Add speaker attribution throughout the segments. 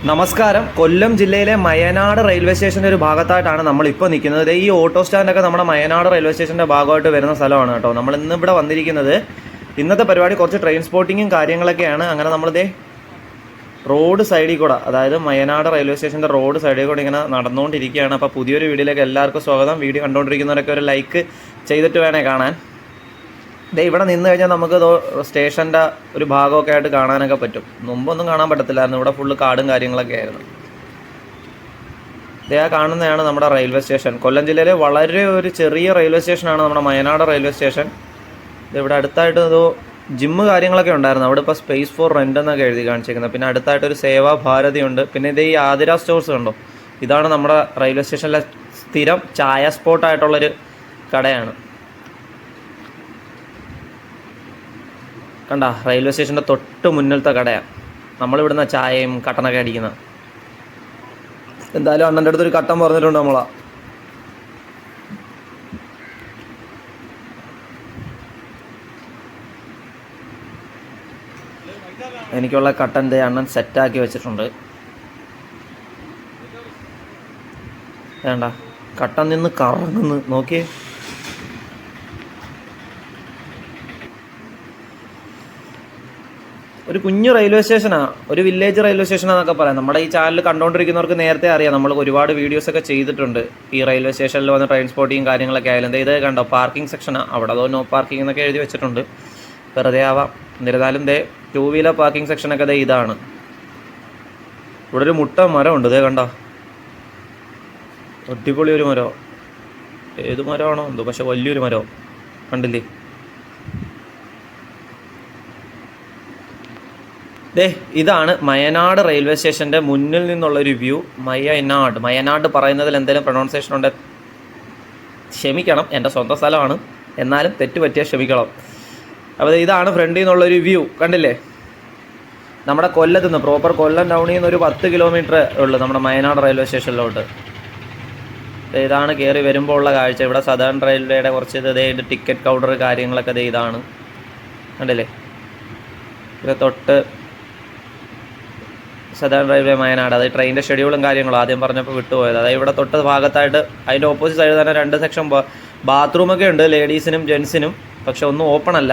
Speaker 1: നമസ്കാരം. കൊല്ലം ജില്ലയിലെ മയനാട് റെയിൽവേ സ്റ്റേഷൻ്റെ ഒരു ഭാഗത്തായിട്ടാണ് നമ്മളിപ്പോൾ നിൽക്കുന്നത്. ഈ ഓട്ടോ സ്റ്റാൻഡൊക്കെ നമ്മുടെ മയനാട് റെയിൽവേ സ്റ്റേഷൻ്റെ ഭാഗമായിട്ട് വരുന്ന സ്ഥലമാണ് കേട്ടോ. നമ്മൾ ഇന്ന് ഇവിടെ വന്നിരിക്കുന്നത് ഇന്നത്തെ പരിപാടി കുറച്ച് ട്രെയിൻ സ്പോട്ടിങ്ങും കാര്യങ്ങളൊക്കെയാണ്. അങ്ങനെ നമ്മളിതേ റോഡ് സൈഡിൽ കൂടെ, അതായത് മയനാട് റെയിൽവേ സ്റ്റേഷൻ്റെ റോഡ് സൈഡിൽ കൂടെ ഇങ്ങനെ നടന്നുകൊണ്ടിരിക്കുകയാണ്. അപ്പോൾ പുതിയൊരു വീഡിയോയിലേക്ക് എല്ലാവർക്കും സ്വാഗതം. വീഡിയോ കണ്ടുകൊണ്ടിരിക്കുന്നവരൊക്കെ ഒരു ലൈക്ക് ചെയ്തിട്ട് വേണേ കാണാൻ. ഇവിടെ നിന്ന് കഴിഞ്ഞാൽ നമുക്ക് സ്റ്റേഷൻ്റെ ഒരു ഭാഗമൊക്കെ ആയിട്ട് കാണാനൊക്കെ പറ്റും. മുമ്പൊന്നും കാണാൻ പറ്റത്തില്ലായിരുന്നു, ഇവിടെ ഫുള്ള് കാടും കാര്യങ്ങളൊക്കെ ആയിരുന്നു. കാണുന്നതാണ് നമ്മുടെ റെയിൽവേ സ്റ്റേഷൻ. കൊല്ലം ജില്ലയിലെ വളരെ ഒരു ചെറിയ റെയിൽവേ സ്റ്റേഷനാണ് നമ്മുടെ മയനാട് റെയിൽവേ സ്റ്റേഷൻ. ഇവിടെ അടുത്തായിട്ട് ജിമ്മ് കാര്യങ്ങളൊക്കെ ഉണ്ടായിരുന്നു. അവിടെ ഇപ്പോൾ സ്പേസ് ഫോർ റെൻ്റ് എന്നൊക്കെ എഴുതി കാണിച്ചിരിക്കുന്നത്. പിന്നെ അടുത്തായിട്ടൊരു സേവാ ഭാരതി ഉണ്ട്. പിന്നെ ഈ ആതിര സ്റ്റോഴ്സ് കണ്ടോ, ഇതാണ് നമ്മുടെ റെയിൽവേ സ്റ്റേഷനിലെ സ്ഥിരം ചായ സ്പോട്ടായിട്ടുള്ളൊരു കടയാണ്. കണ്ട, റെയിൽവേ സ്റ്റേഷൻ്റെ തൊട്ട് മുന്നിലത്തെ കടയാണ്. നമ്മളിവിടുന്ന് ചായയും കട്ടനൊക്കെ അടിക്കുന്നത്. എന്തായാലും അണ്ണൻ്റെ അടുത്തൊരു കട്ടൻ പറഞ്ഞിട്ടുണ്ട് നമ്മളാ. എനിക്കുള്ള കട്ടൻ്റെ അണ്ണൻ സെറ്റാക്കി വെച്ചിട്ടുണ്ട്. വേണ്ട, കട്ടൻ നിന്ന് കറങ്ങുന്നു നോക്കിയേ. ഒരു കുഞ്ഞു റെയിൽവേ സ്റ്റേഷനാണ്, ഒരു വില്ലേജ് റെയിൽവേ സ്റ്റേഷനാണെന്നൊക്കെ പറയാം. നമ്മുടെ ഈ ചാനൽ കണ്ടുകൊണ്ടിരിക്കുന്നവർക്ക് നേരത്തെ അറിയാം, നമ്മൾ ഒരുപാട് വീഡിയോസൊക്കെ ചെയ്തിട്ടുണ്ട് ഈ റെയിൽവേ സ്റ്റേഷനിൽ വന്ന് ട്രെയിൻ സ്പോട്ടിങ് കാര്യങ്ങളൊക്കെ ആയാലും. ഇത് കണ്ടോ, പാർക്കിംഗ് സെക്ഷനാണ്. അവിടെ നോ പാർക്കിംഗ് എന്നൊക്കെ എഴുതി വെച്ചിട്ടുണ്ട്, വെറുതെ ആവാം. എന്നിരുന്നാലും ടൂ വീലർ പാർക്കിംഗ് സെക്ഷനൊക്കെ ഇതാണ്. ഇവിടെ ഒരു മുട്ട മരമുണ്ട്, കണ്ടോ, അടിപൊളി ഒരു മരം. ഏത് മരമാണോ എന്തോ, പക്ഷെ വലിയൊരു മരം കണ്ടില്ലേ. ഇതാണ് മയനാട് റെയിൽവേ സ്റ്റേഷൻ്റെ മുന്നിൽ നിന്നുള്ളൊരു വ്യൂ. മയനാട് പറയുന്നതിൽ എന്തെങ്കിലും പ്രൊണൗൺസിയേഷൻ ഉണ്ട് ക്ഷമിക്കണം, എൻ്റെ സ്വന്തം സ്ഥലമാണ്, എന്നാലും തെറ്റ് പറ്റിയാൽ ക്ഷമിക്കണം. അപ്പോൾ ഇതാണ് ഫ്രണ്ടിൽ നിന്നുള്ളൊരു വ്യൂ, കണ്ടില്ലേ. നമ്മുടെ കൊല്ലത്ത് നിന്ന് പ്രോപ്പർ കൊല്ലം ടൗണിൽ നിന്ന് ഒരു 10 കിലോമീറ്റർ ഉള്ളൂ നമ്മുടെ മയനാട് റെയിൽവേ സ്റ്റേഷനിലോട്ട്. ഇതാണ് കയറി വരുമ്പോൾ ഉള്ള കാഴ്ച. ഇവിടെ സദേൺ റെയിൽവേയുടെ കുറച്ച് ടിക്കറ്റ് കൗണ്ടർ കാര്യങ്ങളൊക്കെ ഇതാണ്, കണ്ടില്ലേ. ഇത് തൊട്ട് സദേൺ റെയിൽവേ മയനാട്, അതായത് ട്രെയിനിൻ്റെ ഷെഡ്യൂളും കാര്യങ്ങളും ആദ്യം പറഞ്ഞപ്പോൾ വിട്ടുപോയത്. അതായത് ഇവിടെ തൊട്ട് ഭാഗത്തായിട്ട് അതിൻ്റെ ഓപ്പോസിറ്റ് സൈഡ് തന്നെ 2 സെക്ഷൻ ബാത്റൂമൊക്കെ ഉണ്ട്, ലേഡീസിനും ജെൻസിനും. പക്ഷെ ഒന്നും ഓപ്പൺ അല്ല.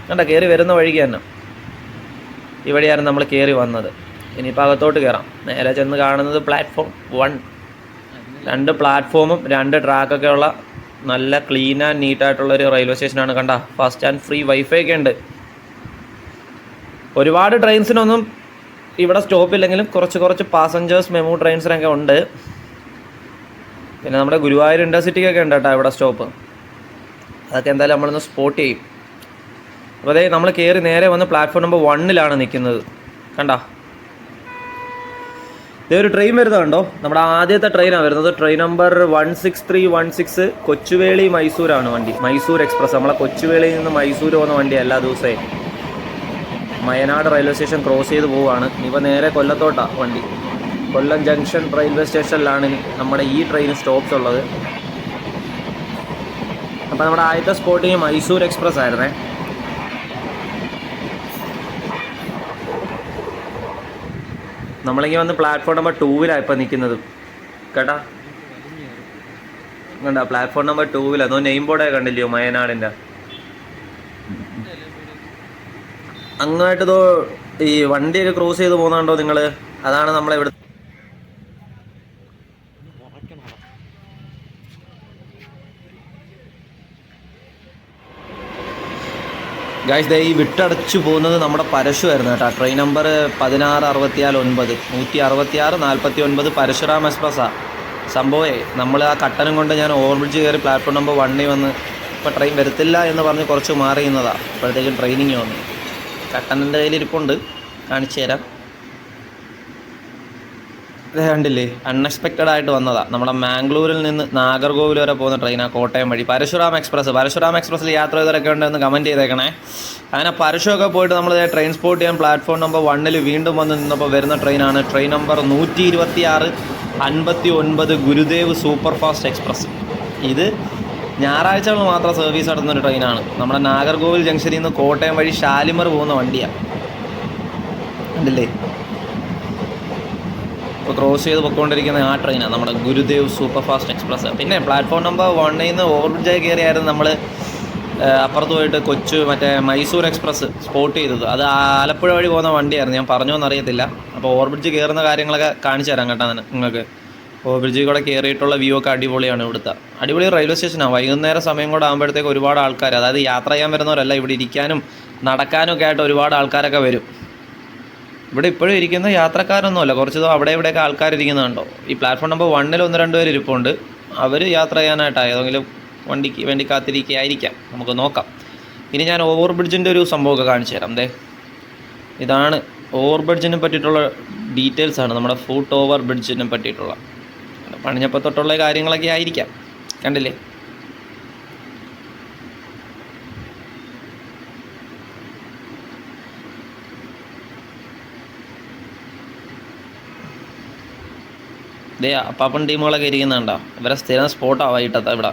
Speaker 1: കണ്ട, കയറി വരുന്ന വഴിക്ക് തന്നെ ഇവിടെയാണ് നമ്മൾ കയറി വന്നത്. ഇനിയിപ്പോൾ അകത്തോട്ട് കയറാം. നേരെ ചെന്ന് കാണുന്നത് പ്ലാറ്റ്ഫോം 1. 2 പ്ലാറ്റ്ഫോമും 2 ട്രാക്കൊക്കെ ഉള്ള നല്ല ക്ലീൻ ആൻഡ് നീറ്റായിട്ടുള്ളൊരു റെയിൽവേ സ്റ്റേഷനാണ്. കണ്ട, ഫാസ്റ്റ് ആൻഡ് ഫ്രീ വൈഫൈ ഒക്കെ ഉണ്ട്. ഒരുപാട് ട്രെയിൻസിനൊന്നും ഇവിടെ സ്റ്റോപ്പില്ലെങ്കിലും കുറച്ച് പാസഞ്ചേഴ്സ് മെമു ട്രെയിൻസിനൊക്കെ ഉണ്ട്. പിന്നെ നമ്മുടെ ഗുരുവായൂർ ഇൻ്റർസിറ്റിക്കൊക്കെ ഉണ്ട് കേട്ടോ ഇവിടെ സ്റ്റോപ്പ്. അതൊക്കെ എന്തായാലും നമ്മളൊന്ന് സ്പോട്ട് ചെയ്യും. അപ്പോൾ നമ്മൾ കയറി നേരെ വന്ന് പ്ലാറ്റ്ഫോം നമ്പർ 1 നിൽക്കുന്നത്. കണ്ടോ, ഒരു ട്രെയിൻ വരുന്നുണ്ടോ, നമ്മുടെ ആദ്യത്തെ ട്രെയിനാണ് വരുന്നത്. ട്രെയിൻ നമ്പർ 16316, കൊച്ചുവേളി മൈസൂരാണ് വണ്ടി. മൈസൂർ എക്സ്പ്രസ്. നമ്മളെ കൊച്ചുവേളിയിൽ നിന്ന് മൈസൂർ പോകുന്ന വണ്ടി എല്ലാ ദിവസവും മയനാട് റെയിൽവേ സ്റ്റേഷൻ ക്രോസ് ചെയ്ത് പോവുകയാണ്. ഇപ്പോൾ നേരെ കൊല്ലത്തോട്ടാണ് വണ്ടി. കൊല്ലം ജംഗ്ഷൻ റെയിൽവേ സ്റ്റേഷനിലാണ് നമ്മുടെ ഈ ട്രെയിൻ സ്റ്റോപ്സ് ഉള്ളത്. അപ്പോൾ നമ്മുടെ ആദ്യത്തെ സ്പോട്ടിങ് മൈസൂർ എക്സ്പ്രസ് ആയിരുന്നേ. നമ്മളിങ്ങനെ വന്ന് പ്ലാറ്റ്ഫോം നമ്പർ 2 ഇപ്പോൾ നിൽക്കുന്നത് കേട്ടാ. കണ്ട, പ്ലാറ്റ്ഫോം നമ്പർ 2 അതോ നെയിം ബോർഡൊക്കെ കണ്ടില്ലയോ മയനാടിൻ്റെ. അങ്ങോട്ട് ഈ വണ്ടിയൊക്കെ ക്രോസ് ചെയ്ത് പോകുന്നുണ്ടോ നിങ്ങൾ, അതാണ് നമ്മളിവിടെ. ഗായ്സ്, ഈ വിട്ടടച്ചു പോകുന്നത് നമ്മുടെ പരശു ആയിരുന്നു കേട്ടോ. ട്രെയിൻ നമ്പർ 1666 166 പരശുറാം എക്സ്പ്രസ്സാണ്. സംഭവമേ, നമ്മൾ ആ കട്ടനും കൊണ്ട് ഞാൻ ഓവർബ്രിഡ്ജ് കയറി പ്ലാറ്റ്ഫോം നമ്പർ 1 വന്ന് ഇപ്പോൾ ട്രെയിൻ വരത്തില്ല എന്ന് പറഞ്ഞ് കുറച്ച് മാറി നിന്നതാണ്. അപ്പോഴത്തേക്കും ട്രെയിനിങ് വന്നു. കട്ടനിൻ്റെ കയ്യിലിരിപ്പുണ്ട്, കാണിച്ചു തരാം. ഇത് കണ്ടില്ലേ, അൺഎക്സ്പെക്റ്റഡ് ആയിട്ട് വന്നതാണ്. നമ്മുടെ മാംഗ്ലൂരിൽ നിന്ന് നാഗർകോവിൽ വരെ പോകുന്ന ട്രെയിനാണ്, കോട്ടയം വഴി. പരശുറാം എക്സ്പ്രസ്സിൽ യാത്ര ചെയ്തവരൊക്കെ ഉണ്ടെന്ന് കമൻറ്റ് ചെയ്തേക്കണേ. അങ്ങനെ പരശുമൊക്കെ പോയിട്ട് നമ്മൾ ട്രെയിൻ സ്പോട്ട് ചെയ്യാൻ പ്ലാറ്റ്ഫോം നമ്പർ 1 വീണ്ടും വന്ന് നിന്നപ്പോൾ വരുന്ന ട്രെയിനാണ് train number 12659 Gurudev super fast express. ഇത് ഞായറാഴ്ചകൾ മാത്രം സർവീസ് നടത്തുന്നൊരു ട്രെയിനാണ്. നമ്മുടെ നാഗർകോവിൽ ജംഗ്ഷനിൽ നിന്ന് കോട്ടയം വഴി ഷാലിമർ പോകുന്ന വണ്ടിയാണ്. കണ്ടില്ലേ, ഇപ്പോൾ ക്രോസ് ചെയ്ത് പൊയ്ക്കൊണ്ടിരിക്കുന്ന ആ ട്രെയിനാണ് നമ്മുടെ ഗുരുദേവ് സൂപ്പർ ഫാസ്റ്റ് എക്സ്പ്രസ്. പിന്നെ പ്ലാറ്റ്ഫോം നമ്പർ 1ൽ നിന്ന് ഓവർബ്രിഡ്ജായി കയറിയായിരുന്നു നമ്മൾ അപ്പുറത്ത് പോയിട്ട് മറ്റേ മൈസൂർ എക്സ്പ്രസ് സ്പോട്ട് ചെയ്തത്. അത് ആലപ്പുഴ വഴി പോകുന്ന വണ്ടിയായിരുന്നു, ഞാൻ പറഞ്ഞോന്ന് അറിയത്തില്ല. അപ്പോൾ ഓവർബ്രിഡ്ജ് കയറുന്ന കാര്യങ്ങളൊക്കെ കാണിച്ചു തരാം കേട്ടോ നിങ്ങൾക്ക്. ഓവർബ്രിഡ്ജിൽ കൂടെ കയറിയിട്ടുള്ള വ്യൂ ഒക്കെ അടിപൊളിയാണ്. ഇവിടുത്തെ അടിപൊളി റെയിൽവേ സ്റ്റേഷനാണ്. വൈകുന്നേരം സമയം കൂടെ ആകുമ്പോഴത്തേക്ക് ഒരുപാട് ആൾക്കാർ, അതായത് യാത്ര ചെയ്യാൻ വരുന്നവരല്ല, ഇവിടെ ഇരിക്കാനും നടക്കാനും ഒക്കെ ആയിട്ട് ഒരുപാട് ആൾക്കാരൊക്കെ വരും. ഇവിടെ ഇപ്പോഴും ഇരിക്കുന്ന യാത്രക്കാരൊന്നുമല്ല, കുറച്ച് അവിടെ ഇവിടെയൊക്കെ ആൾക്കാരിരിക്കുന്നുണ്ടോ. ഈ പ്ലാറ്റ്ഫോം നമ്പർ 1ൽ 1-2 പേര് ഇരിപ്പുണ്ട്. അവർ യാത്ര ചെയ്യാനായിട്ടാണ് ഏതെങ്കിലും വണ്ടിക്ക് വേണ്ടി കാത്തിരിക്കുകയായിരിക്കാം, നമുക്ക് നോക്കാം. ഇനി ഞാൻ ഓവർ ബ്രിഡ്ജിൻ്റെ ഒരു സംഭവമൊക്കെ കാണിച്ചു തരാം. ഇതാണ് ഓവർ ബ്രിഡ്ജിനെ പറ്റിയിട്ടുള്ള ഡീറ്റെയിൽസാണ്, നമ്മുടെ ഫുട്ട് ഓവർ ബ്രിഡ്ജിനെ പറ്റിയിട്ടുള്ള പണിഞ്ഞപ്പോൾ തൊട്ടുള്ള കാര്യങ്ങളൊക്കെ ആയിരിക്കാം. കണ്ടില്ലേ, അപ്പാപ്പൻ ടീമുകളൊക്കെ ഇരിക്കുന്നുണ്ടോ. ഇവരെ സ്ഥിരം സ്പോട്ടാണ് വൈകിട്ടത്തെ ഇവിടെ.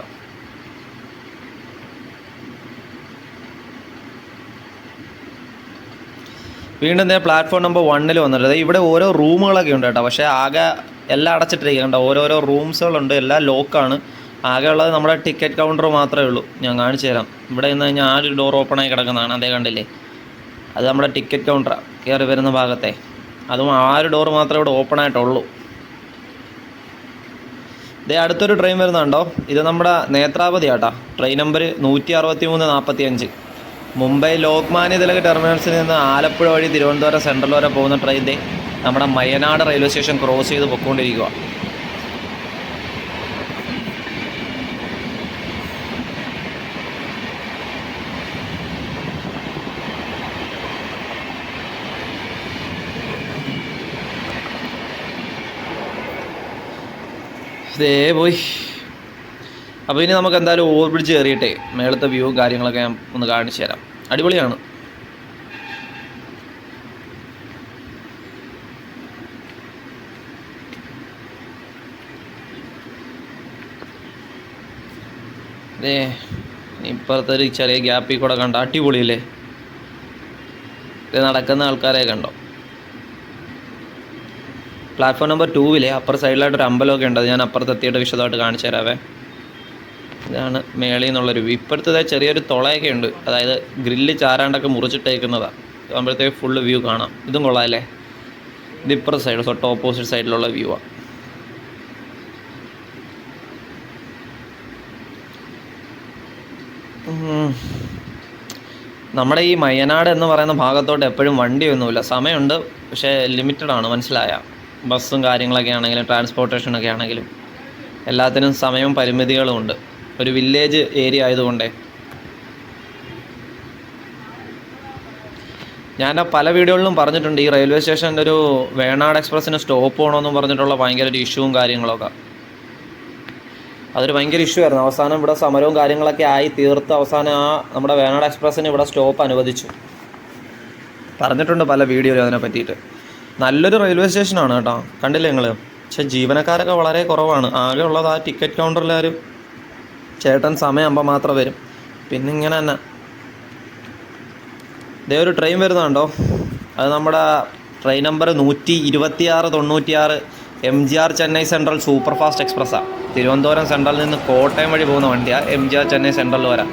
Speaker 1: വീണ്ടും പ്ലാറ്റ്ഫോം നമ്പർ 1ൽ വന്നിട്ട് ഇവിടെ ഓരോ റൂമുകളൊക്കെ ഉണ്ട് കേട്ടോ. പക്ഷേ ആകെ എല്ലാം അടച്ചിട്ടിരിക്കുന്നുണ്ട്, ഓരോരോ റൂംസുകളുണ്ട്, എല്ലാം ലോക്കാണ്. ആകെ ഉള്ളത് നമ്മുടെ ടിക്കറ്റ് കൗണ്ടർ മാത്രമേ ഉള്ളൂ. ഞാൻ കാണിച്ചു തരാം. ഇവിടെ നിന്ന് കഴിഞ്ഞാൽ ആ ഒരു ഡോർ ഓപ്പണായി കിടക്കുന്നതാണ്, അതേ കണ്ടില്ലേ, അത് നമ്മുടെ ടിക്കറ്റ് കൗണ്ടറാണ് കയറി വരുന്ന ഭാഗത്തെ. അതും ആ ഒരു ഡോർ മാത്രമേ ഇവിടെ ഓപ്പൺ ആയിട്ടുള്ളൂ. അടുത്തൊരു ട്രെയിൻ വരുന്നുണ്ടോ, ഇത് നമ്മുടെ നേത്രാവതി ആട്ടോ. ട്രെയിൻ നമ്പർ 163-45 മുംബൈ ലോക്മാന്യ തിലക് ടെർമിനൽസിൽ നിന്ന് ആലപ്പുഴ വഴി തിരുവനന്തപുരം സെൻട്രൽ വരെ പോകുന്ന ട്രെയിൻ നമ്മുടെ മയനാട് റെയിൽവേ സ്റ്റേഷൻ ക്രോസ് ചെയ്ത് പൊയ്ക്കൊണ്ടിരിക്കുക. പോയി. അപ്പോൾ ഇനി നമുക്ക് എന്തായാലും ഓവർ ബ്രിഡ്ജ് കയറിയിട്ടേ മേളത്തെ വ്യൂ കാര്യങ്ങളൊക്കെ ഞാൻ ഒന്ന് കാണിച്ചു തരാം. അടിപൊളിയാണ്. ഇപ്പുറത്തെ ഒരു ചെറിയ ഗ്യാപ്പിൽ കൂടെ കണ്ടോ, അടിപൊളിയല്ലേ. ഇത് നടക്കുന്ന ആൾക്കാരെ കണ്ടോ. പ്ലാറ്റ്ഫോം നമ്പർ 2ൽ അപ്പുറ സൈഡിലായിട്ടൊരു അമ്പലമൊക്കെ ഉണ്ട്, അത് ഞാൻ അപ്പുറത്തെത്തിയിട്ട് വിശദമായിട്ട് കാണിച്ചു തരാവേ. ഇതാണ് മേളിൽ നിന്നുള്ളൊരു വ്യൂ. ഇപ്പോഴത്തെ ചെറിയൊരു തുളയൊക്കെ ഉണ്ട്, അതായത് ഗ്രില്ല് ചാരാണ്ടൊക്കെ മുറിച്ചിട്ടേക്കുന്നതാണ്. ആകുമ്പോഴത്തേക്ക് ഫുള്ള് വ്യൂ കാണാം. ഇതും കൊള്ളാമല്ലേ. ഇത് ഇപ്പുറത്തെ സൈഡ് തൊട്ട് ഓപ്പോസിറ്റ് സൈഡിലുള്ള വ്യൂ ആണ്. നമ്മുടെ ഈ മയനാട് എന്ന് പറയുന്ന ഭാഗത്തോട്ട് എപ്പോഴും വണ്ടിയൊന്നുമില്ല, സമയമുണ്ട് പക്ഷേ ലിമിറ്റഡ് ആണ്, മനസ്സിലായ. ബസ്സും കാര്യങ്ങളൊക്കെ ആണെങ്കിലും ട്രാൻസ്പോർട്ടേഷനൊക്കെ ആണെങ്കിലും എല്ലാത്തിനും സമയവും പരിമിതികളും ഉണ്ട്. ഒരു വില്ലേജ് ഏരിയ ആയതുകൊണ്ടേ. ഞാൻ പല വീഡിയോകളിലും പറഞ്ഞിട്ടുണ്ട്, ഈ റെയിൽവേ സ്റ്റേഷൻ്റെ ഒരു വേണാട് എക്സ്പ്രസ്സിന് സ്റ്റോപ്പ് ചെയ്യണമെന്നും പറഞ്ഞിട്ടുള്ള ഭയങ്കര ഒരു ഇഷ്യൂവും കാര്യങ്ങളൊക്കെ. അതൊരു ഭയങ്കര ഇഷ്യൂ ആയിരുന്നു. അവസാനം ഇവിടെ സമരവും കാര്യങ്ങളൊക്കെ ആയി തീർത്ത് അവസാനം നമ്മുടെ വേണാട് എക്സ്പ്രസ്സിന് ഇവിടെ സ്റ്റോപ്പ് അനുവദിച്ചു. പറഞ്ഞിട്ടുണ്ട് പല വീഡിയോയിലും അതിനെ പറ്റിയിട്ട്. നല്ലൊരു റെയിൽവേ സ്റ്റേഷനാണ് കേട്ടോ, കണ്ടില്ലേ നിങ്ങൾ. പക്ഷേ ജീവനക്കാരൊക്കെ വളരെ കുറവാണ്. ആകെ ഉള്ളത് ആ ടിക്കറ്റ് കൗണ്ടറിലാരും ചേട്ടൻ സമയമാകുമ്പോൾ മാത്രം വരും. പിന്നെ ഇങ്ങനെ തന്നെ ഒരു ട്രെയിൻ വരുന്നുണ്ടോ, അത് നമ്മുടെ train number 126-96 MGR Chennai central super fast എക്സ്പ്രസ്സാണ്. തിരുവനന്തപുരം സെൻട്രലിൽ നിന്ന് കോട്ടയം വഴി പോകുന്ന വണ്ടിയാണ്. MGR ചെന്നൈ സെൻട്രലിൽ വരാം.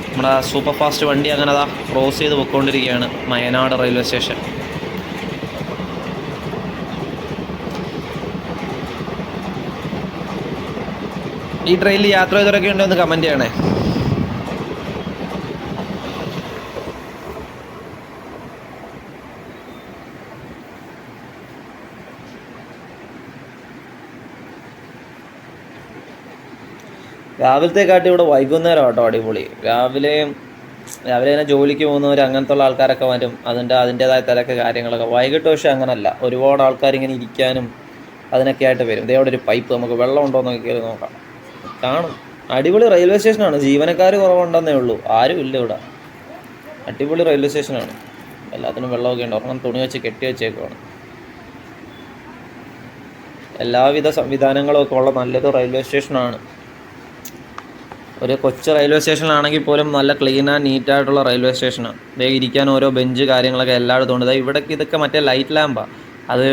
Speaker 1: നമ്മുടെ സൂപ്പർ ഫാസ്റ്റ് വണ്ടി അങ്ങനെ ക്രോസ് ചെയ്ത് പൊയ്ക്കൊണ്ടിരിക്കുകയാണ് മയനാട് റെയിൽവേ സ്റ്റേഷൻ. ഈ ട്രെയിനിൽ യാത്ര ചെയ്തവരൊക്കെ ഉണ്ടോ എന്ന് കമൻറ്റ് ചെയ്യണേ. രാവിലത്തെക്കാട്ടി ഇവിടെ വൈകുന്നേരം കേട്ടോ അടിപൊളി. രാവിലെ തന്നെ ജോലിക്ക് പോകുന്നവർ അങ്ങനത്തെ ഉള്ള ആൾക്കാരൊക്കെ വരും, അതിൻ്റേതായ തിരക്ക് കാര്യങ്ങളൊക്കെ. വൈകിട്ട് പക്ഷേ അങ്ങനല്ല, ഒരുപാട് ആൾക്കാരിങ്ങനെ ഇരിക്കാനും അതിനൊക്കെ ആയിട്ട് വരും. ഇതേ അവിടെ ഒരു പൈപ്പ്, നമുക്ക് വെള്ളം ഉണ്ടോ എന്നൊക്കെ കയറി നോക്കാം, കാണും. അടിപൊളി റെയിൽവേ സ്റ്റേഷനാണ്. ജീവനക്കാർ കുറവുണ്ടെന്നേ ഉള്ളൂ, ആരും ഇല്ല ഇവിടെ. അടിപൊളി റെയിൽവേ സ്റ്റേഷനാണ്. എല്ലാത്തിനും വെള്ളമൊക്കെ ഉണ്ട്. ഒരെണ്ണം തുണി വെച്ച് കെട്ടി വെച്ചേക്കുവാണ്. എല്ലാവിധ സംവിധാനങ്ങളും ഒക്കെ ഉള്ള നല്ലൊരു റെയിൽവേ സ്റ്റേഷനാണ്. ഒരു കൊച്ചു റെയിൽവേ സ്റ്റേഷനിലാണെങ്കിൽ പോലും നല്ല ക്ലീൻ ആൻഡ് നീറ്റായിട്ടുള്ള റെയിൽവേ സ്റ്റേഷനാണ്. ഇരിക്കാൻ ഓരോ ബെഞ്ച് കാര്യങ്ങളൊക്കെ എല്ലായിടത്തും ഉണ്ട്. ഇവിടേക്ക് ഇതൊക്കെ മറ്റേ ലൈറ്റ് ലാമ്പാണ്, അത്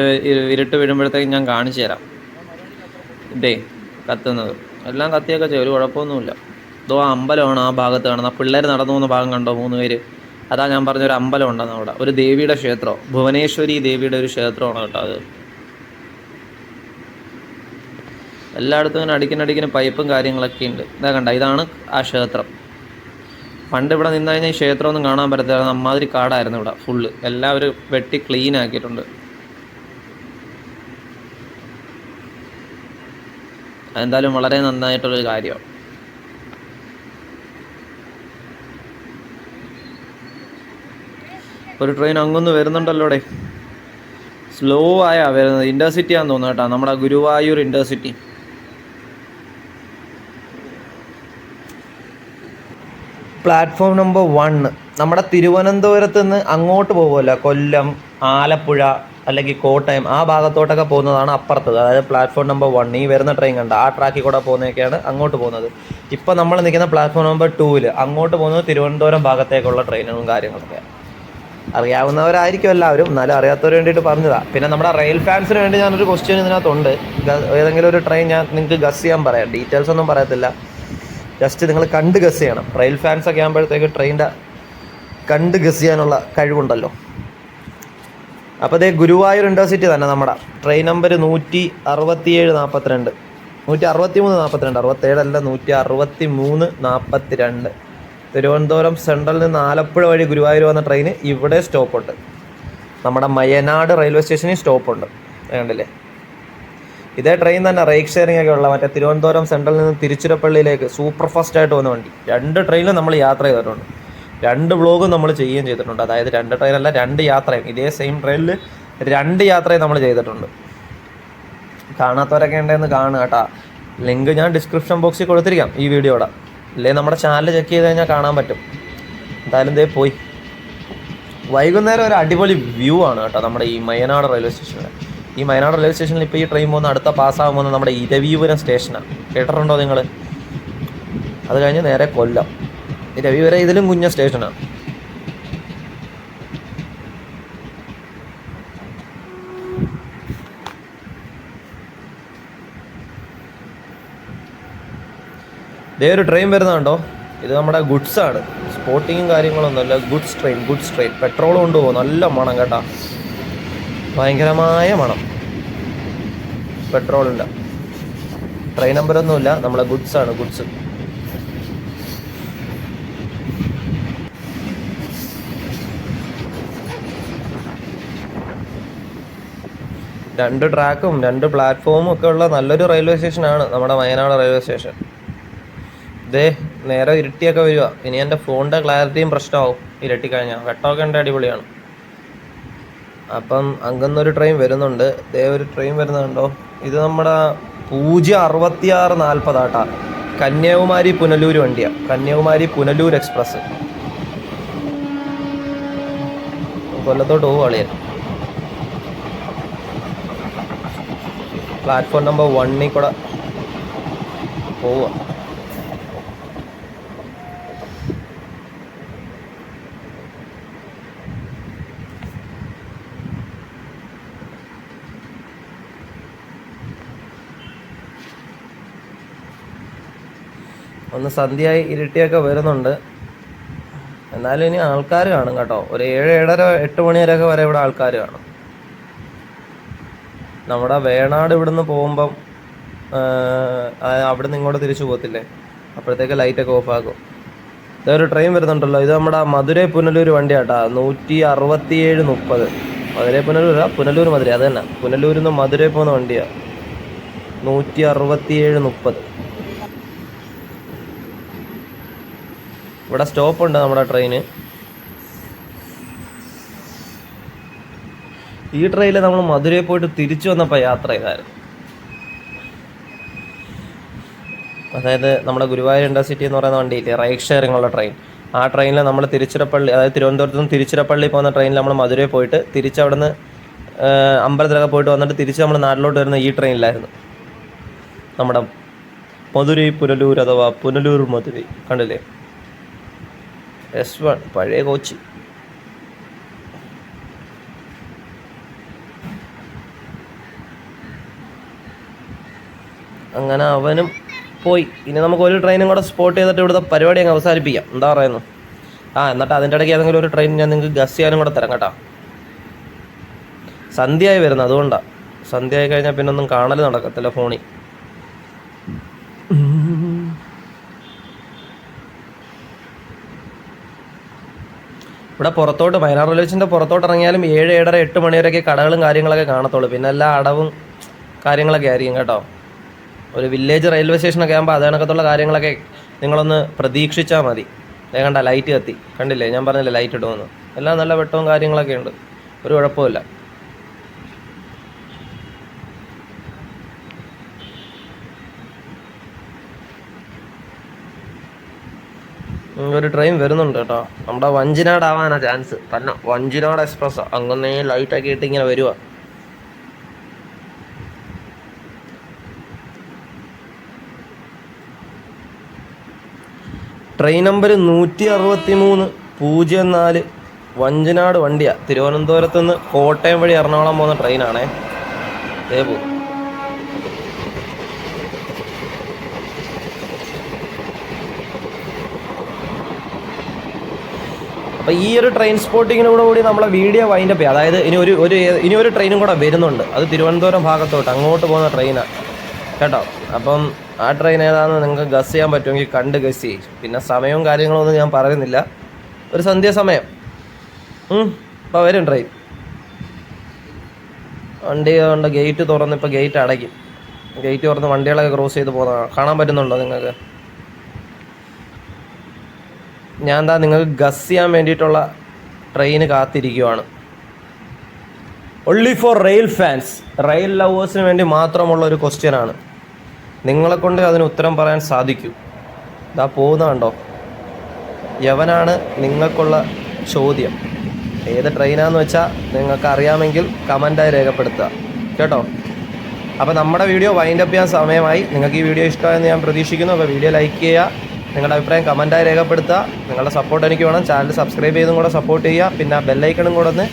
Speaker 1: ഇരുട്ട് വീഴുമ്പോഴത്തേക്കും ഞാൻ കാണിച്ചു തരാം. ഇതേ കത്തുന്നത് എല്ലാം കത്തിയൊക്കെ ചെയ്യും, ഒരു കുഴപ്പമൊന്നുമില്ല. ഇതോ അമ്പലമാണ് ആ ഭാഗത്ത് കാണുന്നത്. ആ പിള്ളേർ നടന്നു പോകുന്ന ഭാഗം കണ്ടോ 3 പേര്? അതാ ഞാൻ പറഞ്ഞൊരു അമ്പലം ഉണ്ടെന്ന് അവിടെ, ഒരു ദേവിയുടെ ക്ഷേത്രം, ഭുവനേശ്വരി ദേവിയുടെ ഒരു ക്ഷേത്രമാണ് കേട്ടോ അത്. എല്ലായിടത്തും ഇങ്ങനെ അടിക്കിനടിക്കിന് പൈപ്പും കാര്യങ്ങളൊക്കെ ഉണ്ട്. ഇതാ കണ്ട, ഇതാണ് ആ ക്ഷേത്രം. പണ്ട് ഇവിടെ നിന്ന് കഴിഞ്ഞാൽ ഈ ക്ഷേത്രമൊന്നും കാണാൻ പറ്റത്തില്ല, അമ്മാതിരി കാടായിരുന്നു ഇവിടെ ഫുള്ള്. എല്ലാവരും വെട്ടി ക്ലീൻ ആക്കിയിട്ടുണ്ട്. അതെന്തായാലും വളരെ നന്നായിട്ടുള്ളൊരു കാര്യമാണ്. ഒരു ട്രെയിൻ അങ്ങൊന്ന് വരുന്നുണ്ടല്ലോടെ, സ്ലോ ആയാ വരുന്നത്. ഇൻ്റർസിറ്റി ആണെന്ന് തോന്നുന്നു കേട്ടോ, നമ്മുടെ ഗുരുവായൂർ ഇൻ്റർസിറ്റി. പ്ലാറ്റ്ഫോം നമ്പർ 1 നമ്മുടെ തിരുവനന്തപുരത്ത് നിന്ന് അങ്ങോട്ട് പോകുമല്ലോ, കൊല്ലം, ആലപ്പുഴ അല്ലെങ്കിൽ കോട്ടയം ആ ഭാഗത്തോട്ടൊക്കെ പോകുന്നതാണ് അപ്പുറത്തത്. അതായത് പ്ലാറ്റ്ഫോം നമ്പർ 1. ഈ വരുന്ന ട്രെയിൻ കണ്ട ആ ട്രാക്കിൽ കൂടെ പോകുന്നതൊക്കെയാണ് അങ്ങോട്ട് പോകുന്നത്. ഇപ്പം നമ്മൾ നിൽക്കുന്ന പ്ലാറ്റ്ഫോം നമ്പർ 2 അങ്ങോട്ട് പോകുന്നത് തിരുവനന്തപുരം ഭാഗത്തേക്കുള്ള ട്രെയിനുകളും കാര്യങ്ങളൊക്കെ. അറിയാവുന്നവരായിരിക്കും എല്ലാവരും, എന്നാലും അറിയാത്തവർ വേണ്ടിയിട്ട് പറഞ്ഞതാണ്. പിന്നെ നമ്മുടെ റെയിൽ ഫാൻസിന് വേണ്ടി ഞാനൊരു ക്വസ്റ്റ്യൻ ഇതിനകത്തുണ്ട്. ഏതെങ്കിലും ഒരു ട്രെയിൻ ഞാൻ നിങ്ങൾക്ക് ഗസ് ചെയ്യാൻ പറയാം, ഡീറ്റെയിൽസ് ഒന്നും പറയത്തില്ല, ജസ്റ്റ് നിങ്ങൾ കണ്ട് ഗസ് ചെയ്യണം. റെയിൽ ഫാൻസൊക്കെ ആകുമ്പോഴത്തേക്ക് ട്രെയിനിൻ്റെ കണ്ട് ഗസ് ചെയ്യാനുള്ള കഴിവുണ്ടല്ലോ. അപ്പോൾ അതേ ഗുരുവായൂർ ഇൻ്റർസിറ്റി തന്നെ നമ്മുടെ ട്രെയിൻ നമ്പർ 16742, 16342, 67 അല്ല 16342. തിരുവനന്തപുരം സെൻട്രലിൽ നിന്ന് ആലപ്പുഴ വഴി ഗുരുവായൂർ വന്ന ട്രെയിന് ഇവിടെ സ്റ്റോപ്പുണ്ട്. നമ്മുടെ മയനാട് റെയിൽവേ സ്റ്റേഷനിൽ സ്റ്റോപ്പുണ്ട്, കണ്ടില്ലേ? ഇതേ ട്രെയിൻ തന്നെ റേക്ക് ഷെയറിംഗ് ഒക്കെ ഉള്ള മറ്റേ തിരുവനന്തപുരം സെൻട്രലിൽ നിന്ന് തിരുച്ചിറപ്പള്ളിയിലേക്ക് സൂപ്പർ ഫാസ്റ്റ് ആയിട്ട് പോകുന്ന വണ്ടി. 2 ട്രെയിനിലും നമ്മൾ യാത്ര ചെയ്തിട്ടുണ്ട്, 2 വ്ളോഗും നമ്മൾ ചെയ്യുകയും ചെയ്തിട്ടുണ്ട്. അതായത് 2 ട്രെയിനല്ല, 2 യാത്രയും. ഇതേ സെയിം ട്രെയിനിൽ 2 യാത്രയും നമ്മൾ ചെയ്തിട്ടുണ്ട്. കാണാത്തവരൊക്കെ ഉണ്ടെന്ന് കാണുക കേട്ടോ. ലിങ്ക് ഞാൻ ഡിസ്ക്രിപ്ഷൻ ബോക്സിൽ കൊടുത്തിരിക്കാം ഈ വീഡിയോയുടെ. ഇല്ലേ നമ്മുടെ ചാനൽ ചെക്ക് ചെയ്ത് കഴിഞ്ഞാൽ കാണാൻ പറ്റും. എന്തായാലും ഇതേ പോയി. വൈകുന്നേരം ഒരു അടിപൊളി വ്യൂ ആണ് കേട്ടോ നമ്മുടെ ഈ മയനാട് റെയിൽവേ സ്റ്റേഷനിൽ. ഈ മയനാട് റെയിൽവേ സ്റ്റേഷനിൽ ഇപ്പോൾ ഈ ട്രെയിൻ പോകുന്ന അടുത്ത പാസ്സാകാൻ പോകുന്നത് നമ്മുടെ ഇരവിപുരം സ്റ്റേഷനാണ്. കേട്ടിട്ടുണ്ടോ നിങ്ങൾ? അത് കഴിഞ്ഞ് നേരെ കൊല്ലം. ഇരവിപുരം ഇതിലും കുഞ്ഞ സ്റ്റേഷനാണ്. ഇതേ ഒരു ട്രെയിൻ വരുന്നുണ്ടോ? ഇത് നമ്മുടെ ഗുഡ്സാണ്, സ്പോർട്ടിങ്ങും കാര്യങ്ങളൊന്നുമല്ല. Goods train. പെട്രോൾ കൊണ്ടുപോകും. നല്ല മണം കേട്ടോ, ഭയങ്കരമായ മണം പെട്രോളില്ല. ട്രെയിൻ നമ്പറൊന്നുമില്ല, നമ്മളെ ഗുഡ്സാണ്, ഗുഡ്സ്. രണ്ട് ട്രാക്കും 2 പ്ലാറ്റ്ഫോമും ഒക്കെ ഉള്ള നല്ലൊരു റെയിൽവേ സ്റ്റേഷനാണ് നമ്മുടെ വയനാട് റെയിൽവേ സ്റ്റേഷൻ. ഇതേ നേരെ ഇരുട്ടിയൊക്കെ വരിക. ഇനി എൻ്റെ ഫോണിൻ്റെ ക്ലാരിറ്റിയും പ്രശ്നമാവും ഇരുട്ടിക്കഴിഞ്ഞാൽ. വെട്ടമൊക്കെ ഉണ്ട്, അടിപൊളിയാണ്. അപ്പം അങ്ങനൊരു ട്രെയിൻ വരുന്നുണ്ട്. ഇതേ ഒരു ട്രെയിൻ വരുന്നുണ്ടോ? ഇത് നമ്മുടെ 06640 ആട്ടാ, കന്യാകുമാരി പുനലൂർ വണ്ടിയാണ്. കന്യാകുമാരി പുനലൂർ എക്സ്പ്രസ്. കൊല്ലത്തോട്ട് പോകും അളിയൻ. പ്ലാറ്റ്ഫോം നമ്പർ 1 കൂടെ പോവുക. ഒന്ന് സന്ധ്യയായി ഇരുട്ടിയൊക്കെ വരുന്നുണ്ട്. എന്നാലും ഇനി ആൾക്കാർ കാണും കേട്ടോ. ഒരു 7, 7:30, 8 മണി വരെ ഇവിടെ ആൾക്കാർ കാണും. നമ്മുടെ വേണാട് ഇവിടുന്ന് പോകുമ്പം അവിടെ നിന്ന് ഇങ്ങോട്ട് തിരിച്ചു പോകത്തില്ലേ, അപ്പോഴത്തേക്ക് ലൈറ്റൊക്കെ ഓഫാക്കും. ഇതൊരു ട്രെയിൻ വരുന്നുണ്ടല്ലോ. ഇത് നമ്മുടെ മധുരൈ പുനലൂർ വണ്ടിയാട്ടാ, 16730. മധുരൈ പുനലൂർ മധുരൈ അത് തന്നെ. പുനലൂരിൽ നിന്ന് മധുരൈ പോകുന്ന വണ്ടിയാണ്, 16730. ഇവിടെ സ്റ്റോപ്പുണ്ട് നമ്മുടെ ട്രെയിന്. ഈ ട്രെയിനിൽ നമ്മൾ മധുരയിൽ പോയിട്ട് തിരിച്ചു വന്നപ്പോൾ യാത്ര ചെയ്തായിരുന്നു. അതായത് നമ്മുടെ ഗുരുവായൂർ ഇൻ്റർസിറ്റി എന്ന് പറയുന്ന വണ്ടിയില്ലേ, റൈഡ് ഷെയറിംഗ് ഉള്ള ട്രെയിൻ. ആ ട്രെയിനിൽ നമ്മൾ തിരുച്ചിറപ്പള്ളി, അതായത് തിരുവനന്തപുരത്ത് നിന്ന് തിരുച്ചിറപ്പള്ളി പോകുന്ന ട്രെയിനിൽ നമ്മൾ മധുരയിൽ പോയിട്ട് തിരിച്ച് അവിടെ നിന്ന് അമ്പലത്തിലൊക്കെ പോയിട്ട് വന്നിട്ട് തിരിച്ച് നമ്മൾ നാട്ടിലോട്ട് വരുന്ന ഈ ട്രെയിനിലായിരുന്നു. നമ്മുടെ മധുരൈ പുനലൂർ അഥവാ പുനലൂർ മധുരൈ കണ്ടില്ലേ? S1 പഴയ കോച്ച്.
Speaker 2: അങ്ങനെ അവനും പോയി. ഇനി നമുക്ക് ഒരു ട്രെയിനും കൂടെ സ്പോട്ട് ചെയ്തിട്ട് ഇവിടുത്തെ പരിപാടി അങ്ങ് അവസാനിപ്പിക്കാം. എന്താ പറയുന്നു? എന്നിട്ട് അതിൻ്റെ ഇടയ്ക്ക് ഏതെങ്കിലും ഒരു ട്രെയിൻ ഞാൻ നിങ്ങൾക്ക് ഗസ് ചെയ്യാനും കൂടെ തരാം കേട്ടോ. സന്ധ്യയായി വരുന്നത്, അതുകൊണ്ടാണ്. സന്ധ്യ ആയി കഴിഞ്ഞാൽ പിന്നെ ഒന്നും കാണൽ നടക്കത്തില്ല ഫോണിൽ. ഇവിടെ പുറത്തോട്ട് വയനാട് റെയിൽവേ സ്റ്റേഷൻ്റെ പുറത്തോട്ട് ഇറങ്ങിയാലും 7, 7:30, 8 മണി വരെയൊക്കെ കടകളും കാര്യങ്ങളൊക്കെ കാണത്തുള്ളൂ. പിന്നെ എല്ലാ അടവും കാര്യങ്ങളൊക്കെ ആയിരിക്കും കേട്ടോ. ഒരു വില്ലേജ് റെയിൽവേ സ്റ്റേഷനൊക്കെ ആകുമ്പോൾ അത് കണക്കത്തുള്ള കാര്യങ്ങളൊക്കെ നിങ്ങളൊന്ന് പ്രതീക്ഷിച്ചാൽ മതി. കണ്ട ലൈറ്റ് കത്തി, കണ്ടില്ലേ? ഞാൻ പറഞ്ഞില്ലേ ലൈറ്റ് ഇടുമെന്ന്. എല്ലാം നല്ല വെട്ടവും കാര്യങ്ങളൊക്കെ ഉണ്ട്, ഒരു കുഴപ്പമില്ല. ഒരു ട്രെയിൻ വരുന്നുണ്ട് കേട്ടോ. നമ്മുടെ വഞ്ചിനാട് ആവാനാ ചാൻസ് തന്നെ. വഞ്ചിനാട് എക്സ്പ്രസ് അങ്ങനെ ലൈറ്റൊക്കെ ഇട്ട് ഇങ്ങനെ വരുക. ട്രെയിൻ നമ്പർ 163-04 വഞ്ചിനാട് വണ്ടിയാണ്. തിരുവനന്തപുരത്ത് നിന്ന് കോട്ടയം വഴി എറണാകുളം പോകുന്ന ട്രെയിനാണേ. അതേ പോകും. അപ്പോൾ ഈ ഒരു ട്രെയിൻ സ്പോട്ടിങ്ങിനോട് കൂടി നമ്മളെ വീഡിയോ വൈൻഡപ്പ് ചെയ്യാം. അതായത് ഇനി ഒരു ട്രെയിനും കൂടെ വരുന്നുണ്ട്. അത് തിരുവനന്തപുരം ഭാഗത്തോട്ട് അങ്ങോട്ട് പോകുന്ന ട്രെയിനാണ് കേട്ടോ. അപ്പം ആ ട്രെയിൻ ഏതാണെന്ന് നിങ്ങൾക്ക് ഗസ് ചെയ്യാൻ പറ്റുമെങ്കിൽ കണ്ട് ഗസ് ചെയ്യും. പിന്നെ സമയവും കാര്യങ്ങളൊന്നും ഞാൻ പറയുന്നില്ല. ഒരു സന്ധ്യാസമയം ഇപ്പോൾ വരും ട്രെയിൻ. വണ്ടി കൊണ്ട് ഗേറ്റ് തുറന്ന് ഇപ്പോൾ ഗേറ്റ് അടയ്ക്കും. ഗേറ്റ് തുറന്ന് വണ്ടികളൊക്കെ ക്രോസ് ചെയ്ത് പോകുന്നതാണ്. കാണാൻ പറ്റുന്നുണ്ടോ നിങ്ങൾക്ക്? ഞാൻ നിങ്ങൾക്ക് ഗസ് ചെയ്യാൻ വേണ്ടിയിട്ടുള്ള ട്രെയിന് കാത്തിരിക്കുവാണ്. Only for rail fans, rail ലവേഴ്സിന് വേണ്ടി മാത്രമുള്ള ഒരു ക്വസ്റ്റ്യനാണ്. നിങ്ങളെക്കൊണ്ട് അതിന് ഉത്തരം പറയാൻ സാധിക്കൂ. ഇതാ പോകുന്ന കണ്ടോ? യവനാണ് നിങ്ങൾക്കുള്ള ചോദ്യം. ഏത് ട്രെയിനാന്ന് വെച്ചാൽ നിങ്ങൾക്ക് അറിയാമെങ്കിൽ കമൻറ്റായി രേഖപ്പെടുത്തുക കേട്ടോ. അപ്പോൾ നമ്മുടെ വീഡിയോ വൈൻഡപ്പ് ചെയ്യാൻ സമയമായി. നിങ്ങൾക്ക് ഈ വീഡിയോ ഇഷ്ടമായെന്ന് ഞാൻ പ്രതീക്ഷിക്കുന്നു. അപ്പോൾ വീഡിയോ ലൈക്ക് ചെയ്യുക, നിങ്ങളുടെ അഭിപ്രായം കമൻറ്റായി രേഖപ്പെടുത്തുക. നിങ്ങളുടെ സപ്പോർട്ട് എനിക്ക് വേണം. ചാനൽ സബ്സ്ക്രൈബ് ചെയ്തും കൂടെ സപ്പോർട്ട് ചെയ്യുക. പിന്നെ ബെല്ലൈക്കണും കൂടെ ഒന്ന്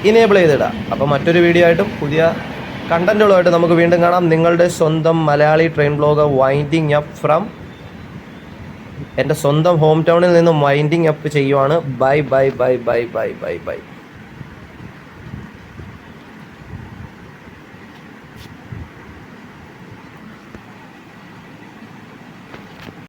Speaker 2: ഇനേബിൾ ചെയ്തിടുക. അപ്പോൾ മറ്റൊരു വീഡിയോ ആയിട്ടും പുതിയ കണ്ടന്റുകളുമായിട്ട് നമുക്ക് വീണ്ടും കാണാം. നിങ്ങളുടെ സ്വന്തം Malayali train blogger winding up from എൻ്റെ സ്വന്തം ഹോം ടൗണിൽ നിന്നും വൈൻഡിങ് അപ്പ് ചെയ്യുവാണ്. Bye bye bye bye bye bye bye.